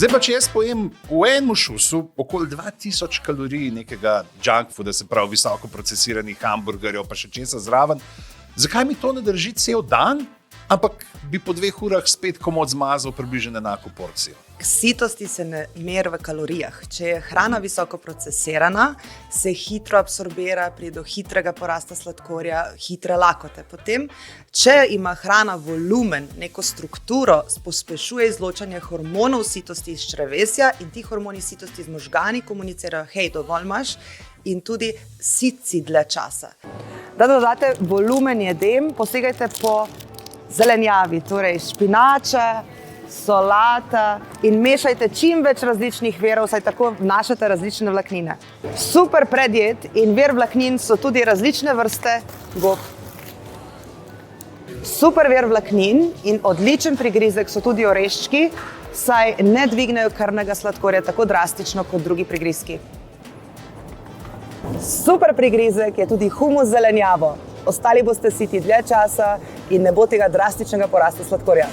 Zdaj pa, če jaz pojem v enem šusu okoli 2000 kalorij nekega junk fooda, se pravi visoko procesiranih hamburgerjev, pa še česa zraven, zakaj mi to ne drži cel dan, ampak bi po 2 urah spet komot zmazal približno enako porcijo? Sitosti se ne meri v kalorijah. Če je hrana visoko procesirana, se hitro absorbira, pride do hitrega porasta sladkorja, hitre lakote. Potem, če ima hrana volumen, neko strukturo, pospešuje izločanje hormonov sitosti iz črevesja in ti hormoni sitosti z možgani komunicirajo, hej, dovolj imaš, in tudi sit si dlje časa. Da dodate volumen jedem, posegajte po zelenjavi, torej špinače, solata in mešajte čim več različnih virov, saj tako vnašate različne vlaknine. Super predjed in vir vlaknin so tudi različne vrste gob. Super vir vlaknin in odličen prigrizek so tudi oreščki, saj ne dvignejo krvnega sladkorja tako drastično kot drugi prigrizki. Super prigrizek je tudi humus z zelenjavo. Ostali boste siti dlje časa in ne bo tega drastičnega porasta sladkorja.